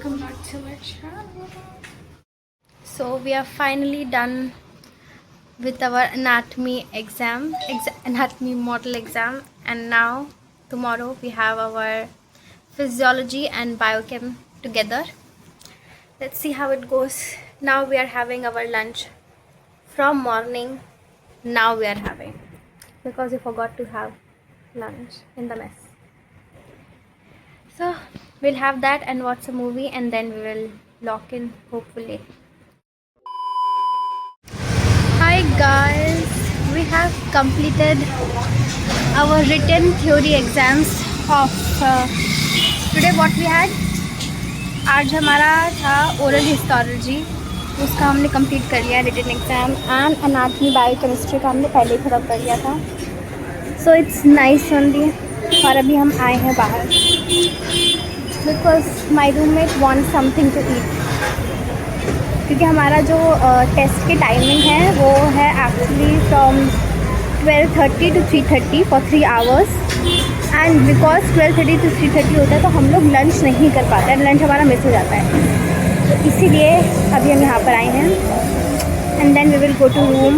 welcome back to my channel. So we are finally done with our anatomy exam, anatomy model exam, and now tomorrow we have our physiology and biochem together. Let's see how it goes. Now we are having our lunch from morning. Now we are having, because we forgot to have lunch in the mess. So we'll have that and watch a movie, and then we will lock in hopefully. Hi guys, we have completed our written theory exams of today. What we had, आज हमारा था oral histology, उसका हमने complete कर लिया written exam, and anatomy biochemistry का हमने पहले ही खत्म कर लिया था. So it's nice only. और अभी हम आए हैं बाहर because my roommate want something to eat, क्योंकि हमारा जो टेस्ट की टाइमिंग है वो है actually from 12:30 to 3:30 for 3 hours. And because 12:30 to 3:30 होता है तो हम लोग लंच नहीं कर पाते हैं, लंच हमारा मिस हो जाता है. तो इसीलिए अभी हम यहाँ पर आए हैं, and then we will go to room,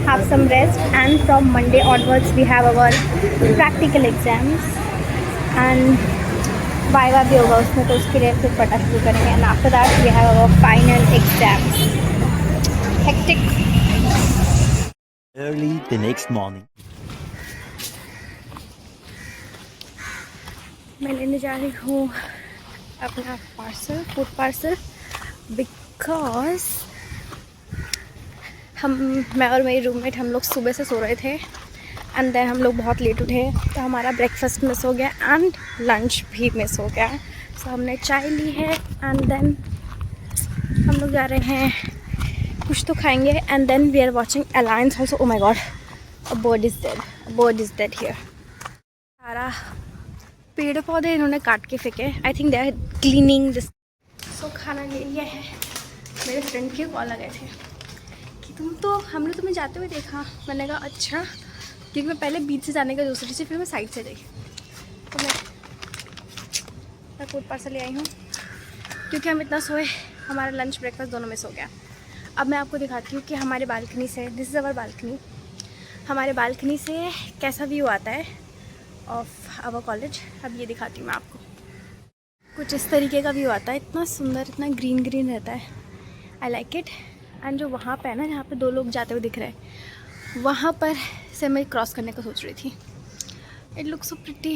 have some rest, and from Monday onwards we have our practical exams and viva भी होगा उसमें, तो उसके लिए फिर पढ़ना शुरू करेंगे. And after that we have our final exams. Hectic. Early the next morning. मैं लेने जा रही हूँ अपना पार्सल, फूड पार्सल, बिकॉज मैं और मेरी रूममेट हम लोग सुबह से सो रहे थे, एंड देन हम लोग बहुत लेट उठे तो हमारा ब्रेकफास्ट मिस हो गया एंड लंच भी मिस हो गया. सो हमने चाय ली है, एंड देन हम लोग जा रहे हैं, कुछ तो खाएंगे, and then we are watching alliance also. Oh my god, a bird is dead, a bird is dead here. सारा पेड़ पौधे इन्होंने काट के फेंके. I think they are cleaning this. So खाना ले लिया है. मेरे फ्रेंड के कॉल आ गए थे कि हमने तुम्हें जाते हुए देखा. मैंने कहा अच्छा, क्योंकि मैं पहले बीच से जाने का दूसरी थी, फिर मैं साइड से गई. तो मैं फूड पार्सल ले आई हूँ, क्योंकि हम इतना सोए, हमारा लंच ब्रेकफास्ट दोनों मिस हो गया. अब मैं आपको दिखाती हूँ कि हमारे बालकनी से, दिस इज़ अवर बालकनी, हमारे बालकनी से कैसा व्यू आता है ऑफ आवर कॉलेज. अब ये दिखाती हूँ मैं आपको. कुछ इस तरीके का व्यू आता है, इतना सुंदर, इतना ग्रीन ग्रीन रहता है. I like it. एंड जो वहाँ पे है ना, जहाँ पे 2 लोग जाते हुए दिख रहे हैं, वहाँ पर से मैं क्रॉस करने का सोच रही थी. It looks so pretty.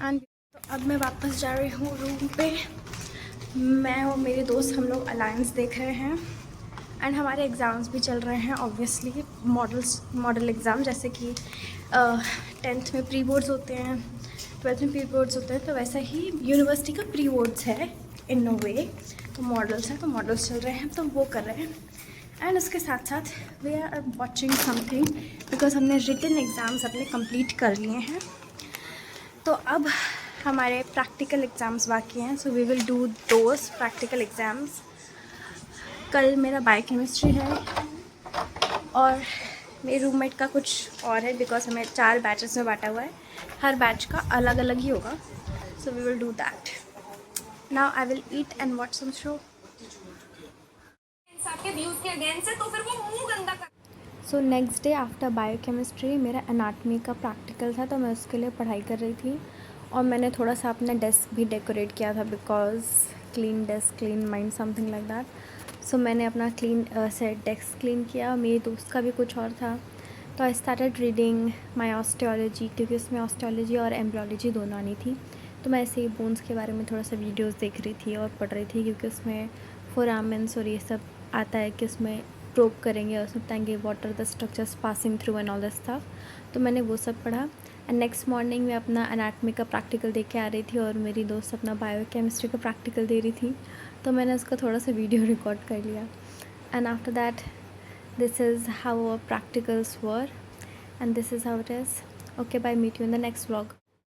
And तो अब मैं वापस जा रही हूँ रूम पे. मैं और मेरे दोस्त हम लोग अलायंस देख रहे हैं, एंड हमारे एग्ज़ाम्स भी चल रहे हैं ऑब्वियसली, मॉडल एग्ज़ाम. जैसे कि 10th में प्री बोर्ड्स होते हैं, 12th में प्री बोर्ड्स होते हैं, तो वैसा ही यूनिवर्सिटी का प्री बोर्ड्स है इन नो वे. तो मॉडल्स हैं, तो मॉडल्स चल रहे हैं, तो वो कर रहे हैं. एंड उसके साथ साथ we are watching something, because हमने रिटन एग्ज़ाम्स अपने कंप्लीट कर लिए हैं. तो अब हमारे प्रैक्टिकल एग्ज़ाम्स बाकी हैं. So we will do those practical exams. कल मेरा बायोकेमिस्ट्री है, और मेरे रूममेट का कुछ और है, बिकॉज हमें 4 बैचेस में बांटा हुआ है, हर बैच का अलग अलग ही होगा. So we will do that. Now I will eat and watch some show. So next day after biochemistry मेरा एनाटमी का प्रैक्टिकल था, तो मैं उसके लिए पढ़ाई कर रही थी. और मैंने थोड़ा सा अपना डेस्क भी डेकोरेट किया था, because clean desk clean mind, something like that. So मैंने अपना डेस्क क्लीन किया. मेरे दोस्त का भी कुछ और था, तो I started reading my osteology, क्योंकि उसमें ऑस्टियोलॉजी और एम्ब्रियोलॉजी दोनों आनी थी. तो मैं ऐसे ही बोन्स के बारे में थोड़ा सा वीडियोज़ देख रही थी और पढ़ रही थी, क्योंकि उसमें फोरामेंस और ये सब आता है कि उसमें प्रोब करेंगे और उसमें बताएंगे what are the structures passing through and all this stuff. तो मैंने वो सब पढ़ा. एंड नेक्स्ट मॉर्निंग मैं अपना एनाटमी का प्रैक्टिकल दे के आ रही थी, और मेरी दोस्त अपना बायोकेमिस्ट्री का प्रैक्टिकल दे रही थी, तो मैंने उसका थोड़ा सा वीडियो रिकॉर्ड कर लिया. And after that this is how our practicals were, and this is how it is. Okay, bye, meet you in the next vlog.